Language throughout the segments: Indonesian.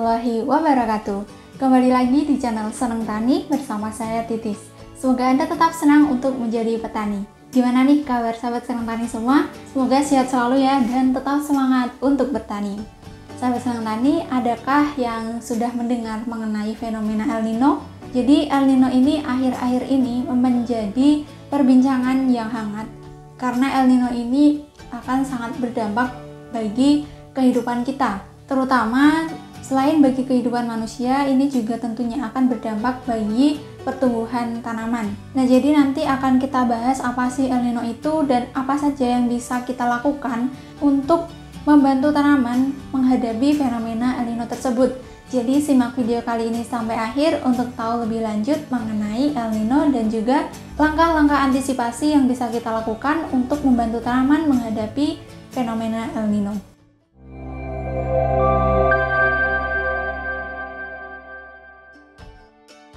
warahmatullahi wabarakatuh. Kembali lagi di channel Seneng Tani bersama saya Titis. Semoga Anda tetap senang untuk menjadi petani. Gimana nih kabar sahabat Seneng Tani semua? Semoga sehat selalu ya dan tetap semangat untuk bertani. Sahabat Seneng Tani, adakah yang sudah mendengar mengenai fenomena El Nino? Jadi El Nino ini akhir-akhir ini menjadi perbincangan yang hangat karena El Nino ini akan sangat berdampak bagi kehidupan kita, terutama selain bagi kehidupan manusia, ini juga tentunya akan berdampak bagi pertumbuhan tanaman. Nah, jadi nanti akan kita bahas apa sih El Nino itu dan apa saja yang bisa kita lakukan untuk membantu tanaman menghadapi fenomena El Nino tersebut. Jadi simak video kali ini sampai akhir untuk tahu lebih lanjut mengenai El Nino dan juga langkah-langkah antisipasi yang bisa kita lakukan untuk membantu tanaman menghadapi fenomena El Nino.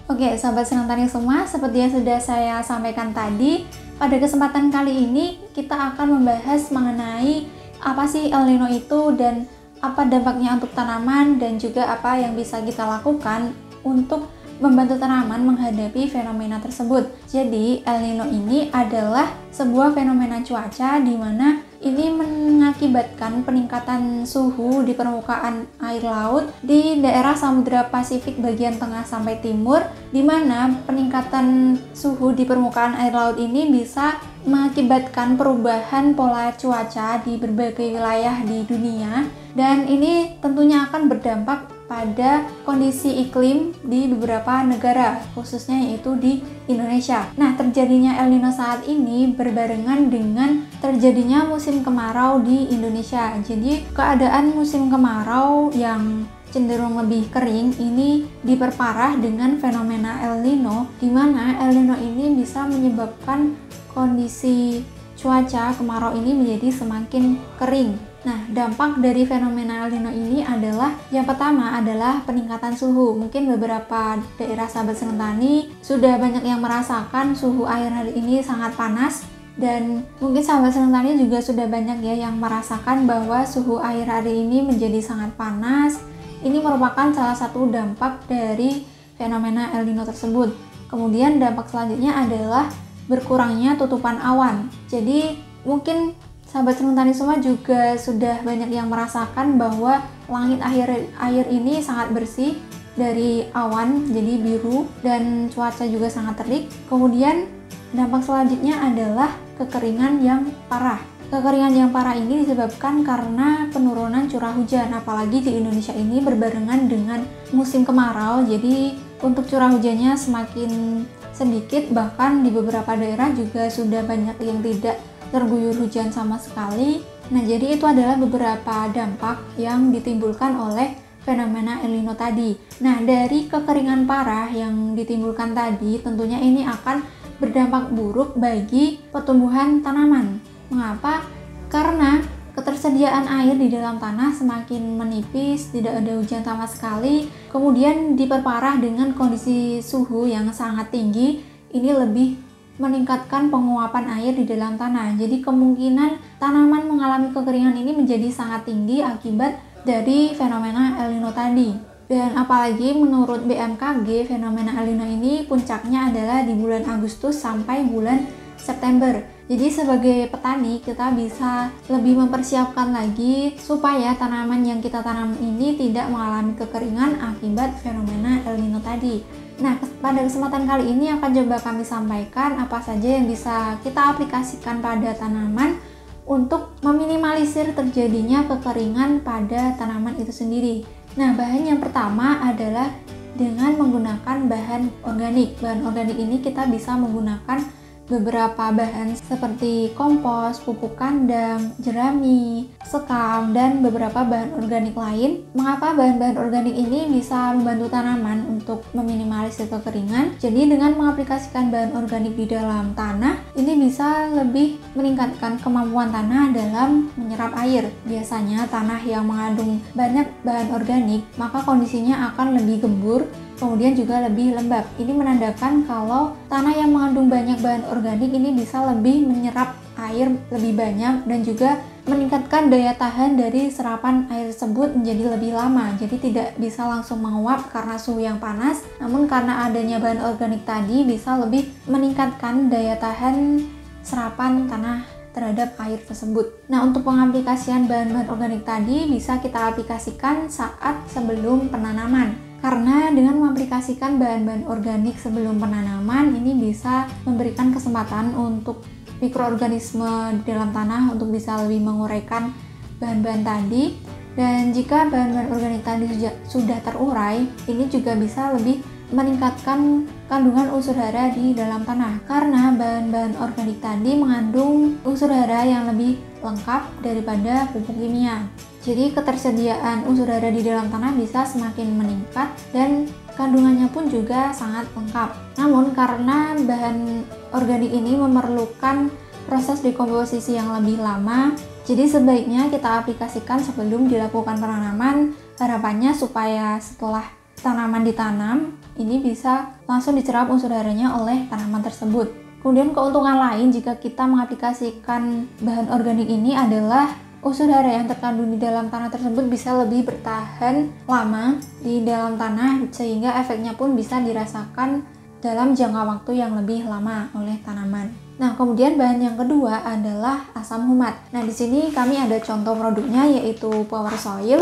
Oke, sahabat Seneng Tani semua, seperti yang sudah saya sampaikan tadi, pada kesempatan kali ini kita akan membahas mengenai apa sih El Nino itu dan apa dampaknya untuk tanaman dan juga apa yang bisa kita lakukan untuk membantu tanaman menghadapi fenomena tersebut. Jadi, El Nino ini adalah sebuah fenomena cuaca di mana ini mengakibatkan peningkatan suhu di permukaan air laut di daerah Samudra Pasifik bagian tengah sampai timur, di mana peningkatan suhu di permukaan air laut ini bisa mengakibatkan perubahan pola cuaca di berbagai wilayah di dunia, dan ini tentunya akan berdampak pada kondisi iklim di beberapa negara, khususnya yaitu di Indonesia. Nah, terjadinya El Nino saat ini berbarengan dengan terjadinya musim kemarau di Indonesia. Jadi, keadaan musim kemarau yang cenderung lebih kering ini diperparah dengan fenomena El Nino, di mana El Nino ini bisa menyebabkan kondisi cuaca kemarau ini menjadi semakin kering. Nah, dampak dari fenomena El Nino ini adalah yang pertama adalah peningkatan suhu. Mungkin beberapa daerah sahabat Seneng Tani sudah banyak yang merasakan suhu air hari ini sangat panas, dan mungkin sahabat Seneng Tani juga sudah banyak ya yang merasakan bahwa suhu air hari ini menjadi sangat panas. Ini merupakan salah satu dampak dari fenomena El Nino tersebut. Kemudian dampak selanjutnya adalah berkurangnya tutupan awan. Jadi mungkin sahabat Seneng Tani semua juga sudah banyak yang merasakan bahwa langit air ini sangat bersih dari awan, jadi biru, dan cuaca juga sangat terik. Kemudian dampak selanjutnya adalah kekeringan yang parah. Kekeringan yang parah ini disebabkan karena penurunan curah hujan, apalagi di Indonesia ini berbarengan dengan musim kemarau, jadi untuk curah hujannya semakin sedikit, bahkan di beberapa daerah juga sudah banyak yang tidak terguyur hujan sama sekali. Nah, jadi itu adalah beberapa dampak yang ditimbulkan oleh fenomena El Nino tadi. Nah, dari kekeringan parah yang ditimbulkan tadi, tentunya ini akan berdampak buruk bagi pertumbuhan tanaman. Mengapa? Karena ketersediaan air di dalam tanah semakin menipis, tidak ada hujan sama sekali, kemudian diperparah dengan kondisi suhu yang sangat tinggi. Ini lebih meningkatkan penguapan air di dalam tanah. Jadi kemungkinan tanaman mengalami kekeringan ini menjadi sangat tinggi akibat dari fenomena El Nino tadi. Dan apalagi menurut BMKG, fenomena El Nino ini puncaknya adalah di bulan Agustus sampai bulan September. Jadi sebagai petani kita bisa lebih mempersiapkan lagi supaya tanaman yang kita tanam ini tidak mengalami kekeringan akibat fenomena El Nino tadi. Nah, pada kesempatan kali ini akan coba kami sampaikan apa saja yang bisa kita aplikasikan pada tanaman untuk meminimalisir terjadinya kekeringan pada tanaman itu sendiri. Nah, bahan yang pertama adalah dengan menggunakan bahan organik. Bahan organik ini kita bisa menggunakan beberapa bahan seperti kompos, pupuk kandang, jerami, sekam, dan beberapa bahan organik lain. Mengapa bahan-bahan organik ini bisa membantu tanaman untuk meminimalisir kekeringan? Jadi dengan mengaplikasikan bahan organik di dalam tanah, ini bisa lebih meningkatkan kemampuan tanah dalam menyerap air. Biasanya tanah yang mengandung banyak bahan organik, maka kondisinya akan lebih gembur, kemudian juga lebih lembab. Ini menandakan kalau tanah yang mengandung banyak bahan organik ini bisa lebih menyerap air lebih banyak dan juga meningkatkan daya tahan dari serapan air tersebut menjadi lebih lama. Jadi tidak bisa langsung menguap karena suhu yang panas, namun karena adanya bahan organik tadi bisa lebih meningkatkan daya tahan serapan tanah terhadap air tersebut. Nah, untuk pengaplikasian bahan-bahan organik tadi bisa kita aplikasikan saat sebelum penanaman. Karena dengan mengaplikasikan bahan-bahan organik sebelum penanaman, ini bisa memberikan kesempatan untuk mikroorganisme di dalam tanah untuk bisa lebih menguraikan bahan-bahan tadi. Dan jika bahan-bahan organik tadi sudah terurai, ini juga bisa lebih meningkatkan kandungan unsur hara di dalam tanah. Karena bahan-bahan organik tadi mengandung unsur hara yang lebih lengkap daripada pupuk kimia. Jadi ketersediaan unsur hara di dalam tanah bisa semakin meningkat dan kandungannya pun juga sangat lengkap. Namun karena bahan organik ini memerlukan proses dekomposisi yang lebih lama, jadi sebaiknya kita aplikasikan sebelum dilakukan penanaman. Harapannya supaya setelah tanaman ditanam, ini bisa langsung diserap unsur haranya oleh tanaman tersebut. Kemudian keuntungan lain jika kita mengaplikasikan bahan organik ini adalah unsur hara yang terkandung di dalam tanah tersebut bisa lebih bertahan lama di dalam tanah, sehingga efeknya pun bisa dirasakan dalam jangka waktu yang lebih lama oleh tanaman. Nah, kemudian bahan yang kedua adalah asam humat. Nah, di sini kami ada contoh produknya yaitu Power Soil.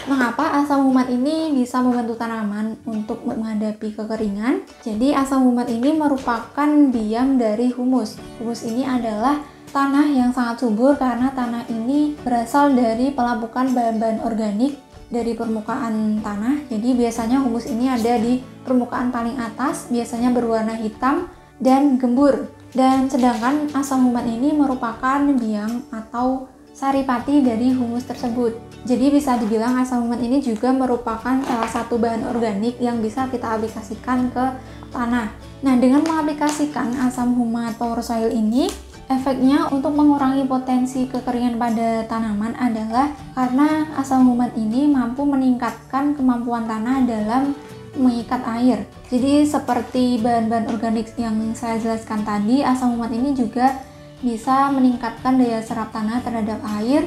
Mengapa asam humat ini bisa membantu tanaman untuk menghadapi kekeringan? Jadi asam humat ini merupakan biang dari humus. Humus ini adalah tanah yang sangat subur karena tanah ini berasal dari pelapukan bahan-bahan organik dari permukaan tanah. Jadi biasanya humus ini ada di permukaan paling atas, biasanya berwarna hitam dan gembur. Dan sedangkan asam humat ini merupakan biang atau saripati dari humus tersebut. Jadi bisa dibilang asam humat ini juga merupakan salah satu bahan organik yang bisa kita aplikasikan ke tanah. Nah, dengan mengaplikasikan asam humat Power Soil ini, efeknya untuk mengurangi potensi kekeringan pada tanaman adalah karena asam humat ini mampu meningkatkan kemampuan tanah dalam mengikat air. Jadi seperti bahan-bahan organik yang saya jelaskan tadi, asam humat ini juga bisa meningkatkan daya serap tanah terhadap air.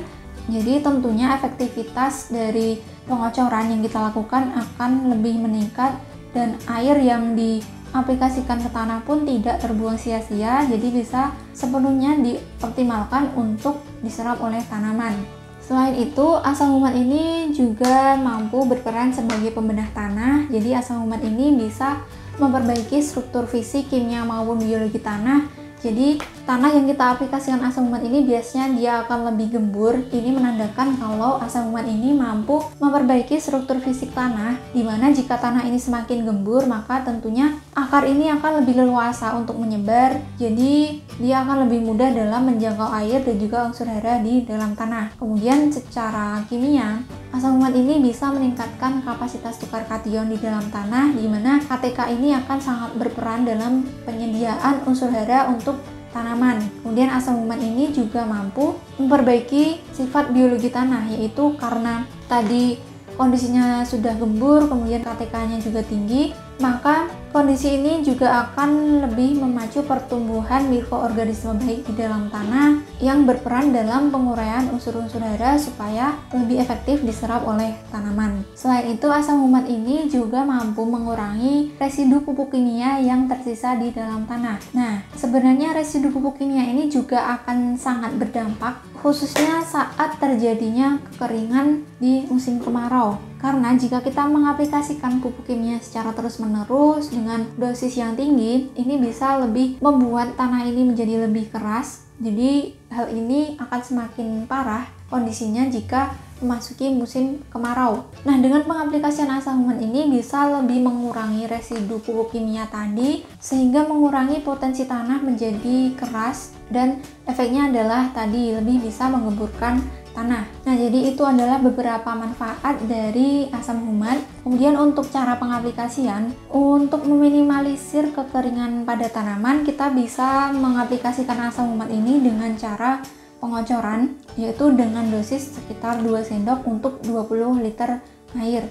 Jadi tentunya efektivitas dari pengocoran yang kita lakukan akan lebih meningkat dan air yang diaplikasikan ke tanah pun tidak terbuang sia-sia, jadi bisa sepenuhnya dioptimalkan untuk diserap oleh tanaman. Selain itu, asam humat ini juga mampu berperan sebagai pembedah tanah. Jadi asam humat ini bisa memperbaiki struktur fisik, kimia maupun biologi tanah. Jadi tanah yang kita aplikasikan asam humat ini biasanya dia akan lebih gembur. Ini menandakan kalau asam humat ini mampu memperbaiki struktur fisik tanah, dimana jika tanah ini semakin gembur maka tentunya akar ini akan lebih leluasa untuk menyebar. Jadi dia akan lebih mudah dalam menjangkau air dan juga unsur hara di dalam tanah. Kemudian secara kimia, asam humat ini bisa meningkatkan kapasitas tukar kation di dalam tanah, di mana KTK ini akan sangat berperan dalam penyediaan unsur hara untuk tanaman. Kemudian asam humat ini juga mampu memperbaiki sifat biologi tanah, yaitu karena tadi kondisinya sudah gembur, kemudian KTK-nya juga tinggi, maka kondisi ini juga akan lebih memacu pertumbuhan mikroorganisme baik di dalam tanah yang berperan dalam penguraian unsur-unsur hara supaya lebih efektif diserap oleh tanaman. Selain itu, asam humat ini juga mampu mengurangi residu pupuk kimia yang tersisa di dalam tanah. Nah, sebenarnya residu pupuk kimia ini juga akan sangat berdampak khususnya saat terjadinya kekeringan di musim kemarau. Karena jika kita mengaplikasikan pupuk kimia secara terus-menerus dengan dosis yang tinggi, ini bisa lebih membuat tanah ini menjadi lebih keras. Jadi hal ini akan semakin parah kondisinya jika memasuki musim kemarau. Nah, dengan pengaplikasian asam humat ini bisa lebih mengurangi residu pupuk kimia tadi, sehingga mengurangi potensi tanah menjadi keras, dan efeknya adalah tadi lebih bisa menggemburkan tanah. Nah, jadi itu adalah beberapa manfaat dari asam humat. Kemudian untuk cara pengaplikasian, untuk meminimalisir kekeringan pada tanaman, kita bisa mengaplikasikan asam humat ini dengan cara pengocoran, yaitu dengan dosis sekitar 2 sendok untuk 20 liter air.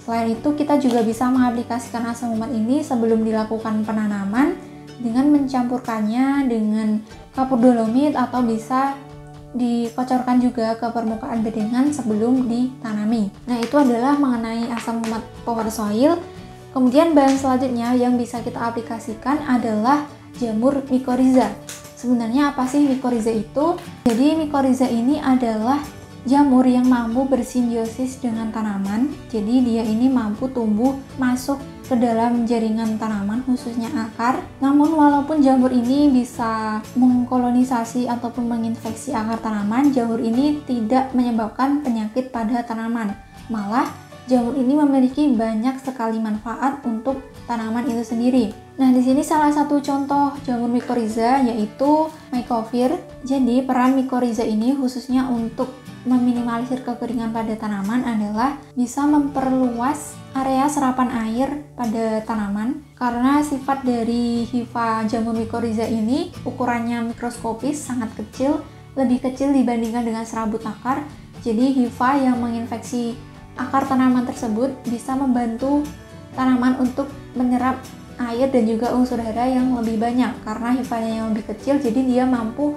Selain itu, kita juga bisa mengaplikasikan asam humat ini sebelum dilakukan penanaman dengan mencampurkannya dengan kapur dolomit atau bisa dikocorkan juga ke permukaan bedengan sebelum ditanami. Nah, itu adalah mengenai asam lemak power soil. Kemudian bahan selanjutnya yang bisa kita aplikasikan adalah jamur mycorrhiza. Sebenarnya apa sih mycorrhiza itu? Jadi mycorrhiza ini adalah jamur yang mampu bersimbiosis dengan tanaman. Jadi dia ini mampu tumbuh masuk ke dalam jaringan tanaman, khususnya akar. Namun walaupun jamur ini bisa mengkolonisasi ataupun menginfeksi akar tanaman, jamur ini tidak menyebabkan penyakit pada tanaman. Malah jamur ini memiliki banyak sekali manfaat untuk tanaman itu sendiri. Nah, di sini salah satu contoh jamur mycorrhiza yaitu Mycophyr. Jadi peran mycorrhiza ini khususnya untuk meminimalisir kekeringan pada tanaman adalah bisa memperluas area serapan air pada tanaman, karena sifat dari hifa jamur mycorrhiza ini ukurannya mikroskopis, sangat kecil, lebih kecil dibandingkan dengan serabut akar. Jadi hifa yang menginfeksi akar tanaman tersebut bisa membantu tanaman untuk menyerap air dan juga unsur hara yang lebih banyak. Karena hifanya yang lebih kecil, jadi dia mampu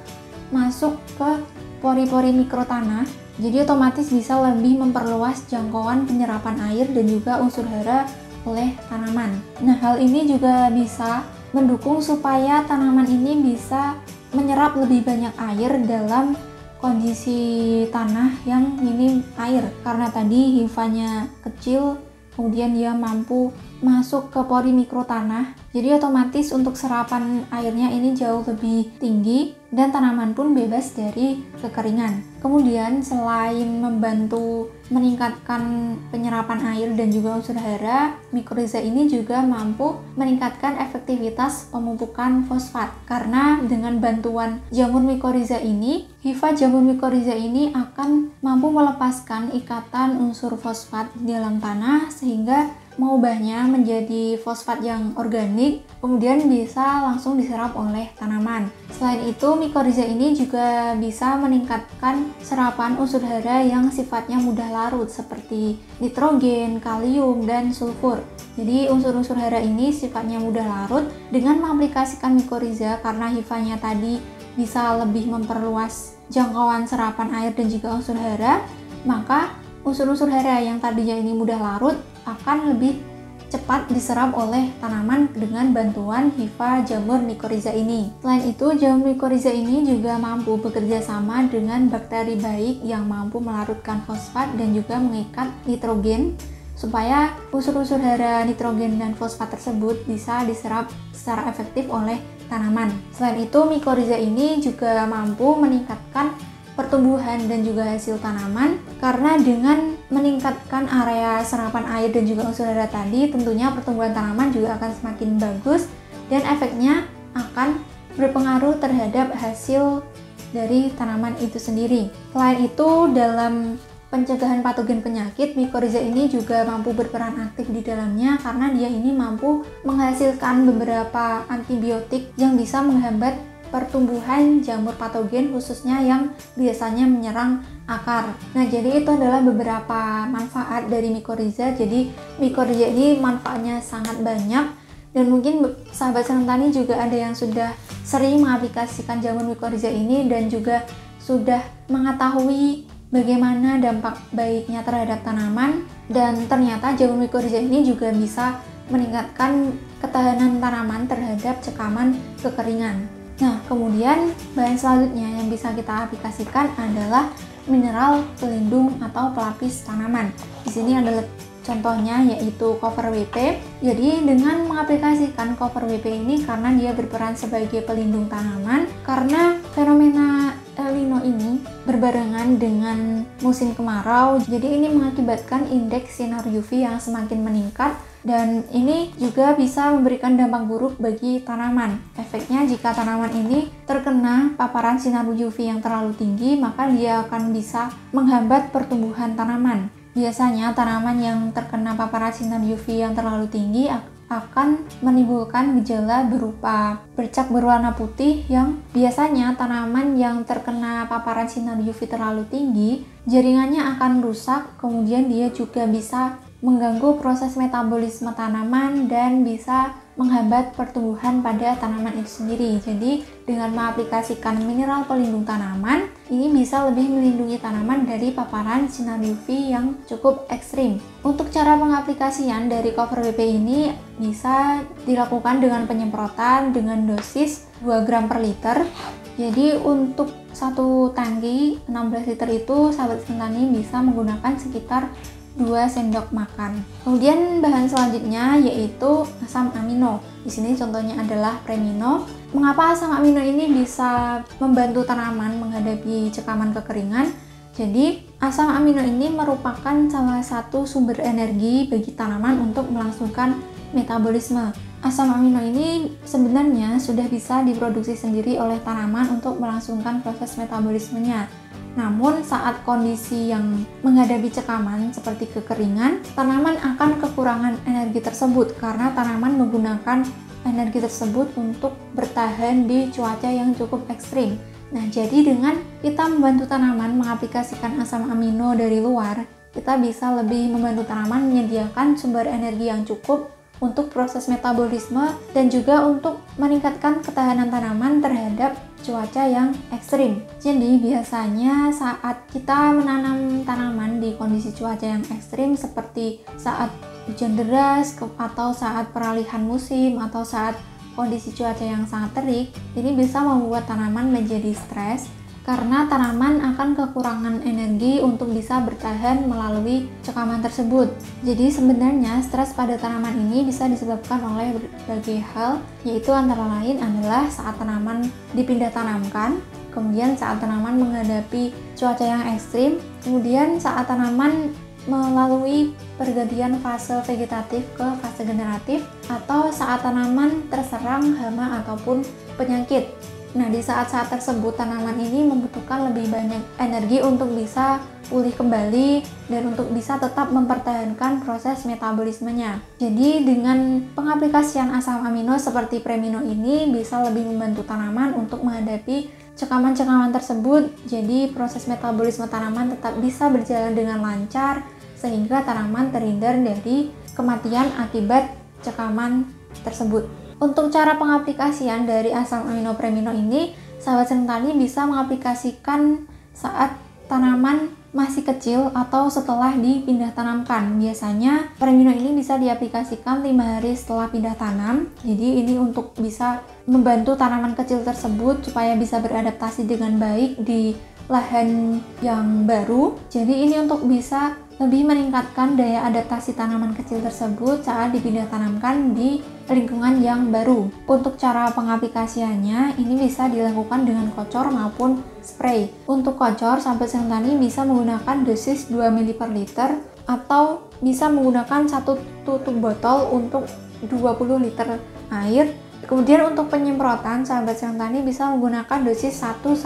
masuk ke pori-pori mikrotanah, jadi otomatis bisa lebih memperluas jangkauan penyerapan air dan juga unsur hara oleh tanaman. Nah, hal ini juga bisa mendukung supaya tanaman ini bisa menyerap lebih banyak air dalam kondisi tanah yang minim air, karena tadi hifanya kecil, kemudian dia mampu masuk ke pori mikrotanah, jadi otomatis untuk serapan airnya ini jauh lebih tinggi dan tanaman pun bebas dari kekeringan. Kemudian selain membantu meningkatkan penyerapan air dan juga unsur hara, mycorrhiza ini juga mampu meningkatkan efektivitas pemupukan fosfat, karena dengan bantuan jamur mycorrhiza ini, hifa jamur mycorrhiza ini akan mampu melepaskan ikatan unsur fosfat di dalam tanah sehingga mengubahnya menjadi fosfat yang organik, kemudian bisa langsung diserap oleh tanaman. Selain itu, mycorrhiza ini juga bisa meningkatkan serapan unsur hara yang sifatnya mudah larut seperti nitrogen, kalium, dan sulfur. Jadi unsur-unsur hara ini sifatnya mudah larut. Dengan mengaplikasikan mycorrhiza, karena hifanya tadi bisa lebih memperluas jangkauan serapan air dan juga unsur hara, maka unsur-unsur hara yang tadinya ini mudah larut akan lebih cepat diserap oleh tanaman dengan bantuan hifa jamur mycorrhiza ini. Selain itu, jamur mycorrhiza ini juga mampu bekerja sama dengan bakteri baik yang mampu melarutkan fosfat dan juga mengikat nitrogen supaya unsur-unsur hara nitrogen dan fosfat tersebut bisa diserap secara efektif oleh tanaman. Selain itu, mycorrhiza ini juga mampu meningkatkan pertumbuhan dan juga hasil tanaman, karena dengan meningkatkan area serapan air dan juga unsur hara tadi, tentunya pertumbuhan tanaman juga akan semakin bagus dan efeknya akan berpengaruh terhadap hasil dari tanaman itu sendiri. Selain itu, dalam pencegahan patogen penyakit, mycorrhiza ini juga mampu berperan aktif di dalamnya, karena dia ini mampu menghasilkan beberapa antibiotik yang bisa menghambat pertumbuhan jamur patogen, khususnya yang biasanya menyerang akar. Nah, jadi itu adalah beberapa manfaat dari mycorrhiza. Jadi mycorrhiza ini manfaatnya sangat banyak, dan mungkin sahabat senang tani juga ada yang sudah sering mengaplikasikan jamur mycorrhiza ini dan juga sudah mengetahui bagaimana dampak baiknya terhadap tanaman, dan ternyata jamur mycorrhiza ini juga bisa meningkatkan ketahanan tanaman terhadap cekaman kekeringan. Nah, kemudian bahan selanjutnya yang bisa kita aplikasikan adalah mineral pelindung atau pelapis tanaman. Di sini adalah contohnya yaitu Cover WP. Jadi dengan mengaplikasikan Cover WP ini, karena dia berperan sebagai pelindung tanaman, karena fenomena El Nino ini berbarengan dengan musim kemarau, jadi ini mengakibatkan indeks sinar UV yang semakin meningkat, dan ini juga bisa memberikan dampak buruk bagi tanaman. Efeknya, jika tanaman ini terkena paparan sinar UV yang terlalu tinggi, maka dia akan bisa menghambat pertumbuhan tanaman. Biasanya tanaman yang terkena paparan sinar UV yang terlalu tinggi akan menimbulkan gejala berupa bercak berwarna putih, yang biasanya tanaman yang terkena paparan sinar UV terlalu tinggi, jaringannya akan rusak, kemudian dia juga bisa mengganggu proses metabolisme tanaman dan bisa menghambat pertumbuhan pada tanaman itu sendiri. Jadi dengan mengaplikasikan mineral pelindung tanaman, ini bisa lebih melindungi tanaman dari paparan sinar UV yang cukup ekstrim. Untuk cara pengaplikasian dari cover BP ini bisa dilakukan dengan penyemprotan dengan dosis 2 gram per liter. Jadi untuk satu tangki 16 liter itu sahabat tani bisa menggunakan sekitar 2 sendok makan. Kemudian bahan selanjutnya yaitu asam amino. Di sini contohnya adalah Premino. Mengapa asam amino ini bisa membantu tanaman menghadapi cekaman kekeringan? Jadi asam amino ini merupakan salah satu sumber energi bagi tanaman untuk melangsungkan metabolisme. Asam amino ini sebenarnya sudah bisa diproduksi sendiri oleh tanaman untuk melangsungkan proses metabolismenya. Namun saat kondisi yang menghadapi cekaman seperti kekeringan, tanaman akan kekurangan energi tersebut karena tanaman menggunakan energi tersebut untuk bertahan di cuaca yang cukup ekstrim. Nah, jadi dengan kita membantu tanaman mengaplikasikan asam amino dari luar, kita bisa lebih membantu tanaman menyediakan sumber energi yang cukup untuk proses metabolisme dan juga untuk meningkatkan ketahanan tanaman terhadap cuaca yang ekstrim. Jadi biasanya saat kita menanam tanaman di kondisi cuaca yang ekstrim seperti saat hujan deras atau saat peralihan musim atau saat kondisi cuaca yang sangat terik, ini bisa membuat tanaman menjadi stres karena tanaman akan kekurangan energi untuk bisa bertahan melalui cekaman tersebut. Jadi sebenarnya stres pada tanaman ini bisa disebabkan oleh berbagai hal, yaitu antara lain adalah saat tanaman dipindah tanamkan, kemudian saat tanaman menghadapi cuaca yang ekstrim, kemudian saat tanaman melalui pergantian fase vegetatif ke fase generatif, atau saat tanaman terserang hama ataupun penyakit. Nah, di saat-saat tersebut tanaman ini membutuhkan lebih banyak energi untuk bisa pulih kembali dan untuk bisa tetap mempertahankan proses metabolismenya. Jadi dengan pengaplikasian asam amino seperti Premino ini bisa lebih membantu tanaman untuk menghadapi cekaman-cekaman tersebut. Jadi proses metabolisme tanaman tetap bisa berjalan dengan lancar sehingga tanaman terhindar dari kematian akibat cekaman tersebut. Untuk cara pengaplikasian dari asam amino Premino ini, sahabat tani bisa mengaplikasikan saat tanaman masih kecil atau setelah dipindah tanamkan. Biasanya Premino ini bisa diaplikasikan 5 hari setelah pindah tanam. Jadi ini untuk bisa membantu tanaman kecil tersebut supaya bisa beradaptasi dengan baik di lahan yang baru. Jadi ini untuk bisa lebih meningkatkan daya adaptasi tanaman kecil tersebut saat dipindah tanamkan di lingkungan yang baru. Untuk cara pengaplikasiannya ini bisa dilakukan dengan kocor maupun spray. Untuk kocor, sahabat tani bisa menggunakan dosis 2 ml per liter atau bisa menggunakan 1 tutup botol untuk 20 liter air. Kemudian untuk penyemprotan, sahabat tani bisa menggunakan dosis 1-2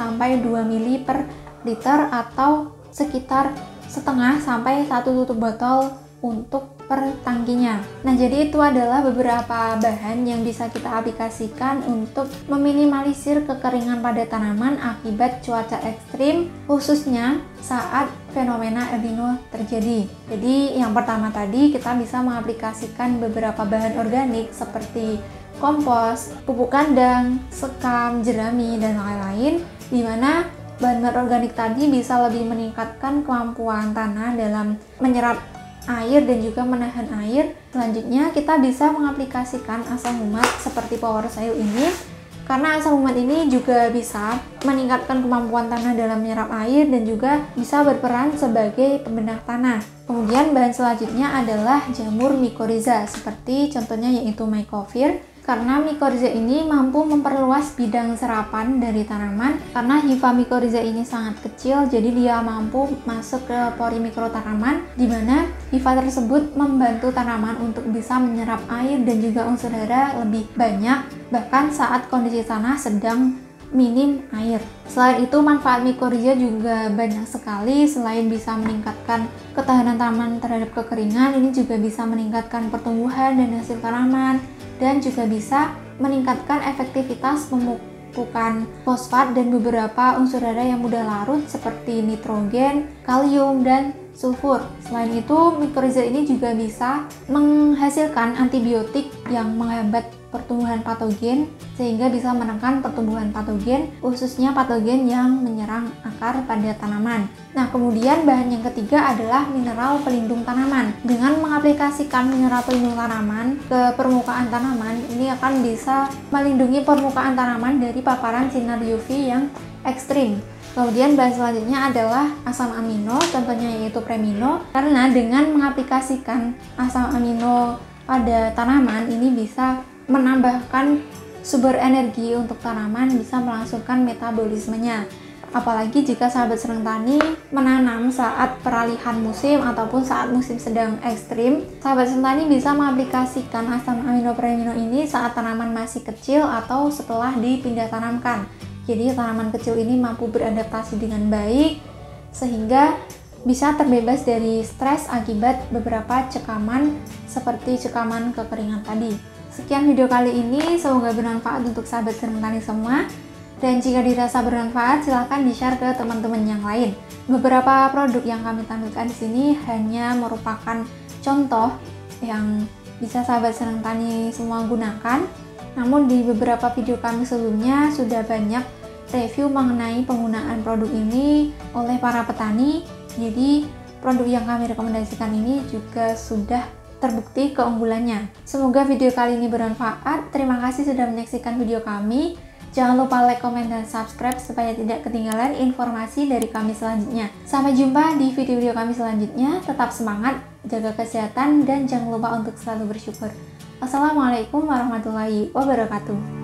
ml per liter atau sekitar setengah sampai 1 tutup botol untuk per tangkinya. Nah, jadi itu adalah beberapa bahan yang bisa kita aplikasikan untuk meminimalisir kekeringan pada tanaman akibat cuaca ekstrim, khususnya saat fenomena El Nino terjadi. Jadi yang pertama tadi kita bisa mengaplikasikan beberapa bahan organik seperti kompos, pupuk kandang, sekam, jerami, dan lain-lain, di mana bahan-bahan organik tadi bisa lebih meningkatkan kemampuan tanah dalam menyerap air dan juga menahan air. Selanjutnya kita bisa mengaplikasikan asam humat seperti Power Soil ini, karena asam humat ini juga bisa meningkatkan kemampuan tanah dalam menyerap air dan juga bisa berperan sebagai pembenah tanah. Kemudian bahan selanjutnya adalah jamur mycorrhiza, seperti contohnya yaitu Mycovir. Karena mycorrhiza ini mampu memperluas bidang serapan dari tanaman. Karena hifa mycorrhiza ini sangat kecil, jadi dia mampu masuk ke pori mikro tanaman, di mana hifa tersebut membantu tanaman untuk bisa menyerap air dan juga unsur hara lebih banyak, bahkan saat kondisi tanah sedang minim air. Selain itu, manfaat mycorrhiza juga banyak sekali. Selain bisa meningkatkan ketahanan tanaman terhadap kekeringan, ini juga bisa meningkatkan pertumbuhan dan hasil tanaman, dan juga bisa meningkatkan efektivitas pemupukan fosfat dan beberapa unsur hara yang mudah larut seperti nitrogen, kalium, dan sulfur. Selain itu, mycorrhiza ini juga bisa menghasilkan antibiotik yang menghambat pertumbuhan patogen sehingga bisa menekan pertumbuhan patogen, khususnya patogen yang menyerang akar pada tanaman. Nah, kemudian bahan yang ketiga adalah mineral pelindung tanaman. Dengan mengaplikasikan mineral pelindung tanaman ke permukaan tanaman, ini akan bisa melindungi permukaan tanaman dari paparan sinar UV yang ekstrim. Kemudian bahan selanjutnya adalah asam amino, contohnya yaitu Premino, karena dengan mengaplikasikan asam amino pada tanaman ini bisa menambahkan sumber energi untuk tanaman, bisa melangsungkan metabolismenya. Apalagi jika sahabat senang tani menanam saat peralihan musim ataupun saat musim sedang ekstrim, sahabat senang tani bisa mengaplikasikan asam amino Premino ini saat tanaman masih kecil atau setelah dipindah tanamkan. Jadi tanaman kecil ini mampu beradaptasi dengan baik sehingga bisa terbebas dari stres akibat beberapa cekaman seperti cekaman kekeringan tadi. Sekian video kali ini, semoga bermanfaat untuk sahabat senang tani semua. Dan jika dirasa bermanfaat, silahkan di-share ke teman-teman yang lain. Beberapa produk yang kami tampilkan di sini hanya merupakan contoh yang bisa sahabat senang tani semua gunakan. Namun di beberapa video kami sebelumnya sudah banyak review mengenai penggunaan produk ini oleh para petani. Jadi produk yang kami rekomendasikan ini juga sudah terbukti keunggulannya. Semoga video kali ini bermanfaat. Terima kasih sudah menyaksikan video kami. Jangan lupa like, komen, dan subscribe supaya tidak ketinggalan informasi dari kami selanjutnya. Sampai jumpa di video-video kami selanjutnya. Tetap semangat, jaga kesehatan, dan jangan lupa untuk selalu bersyukur. Wassalamualaikum warahmatullahi wabarakatuh.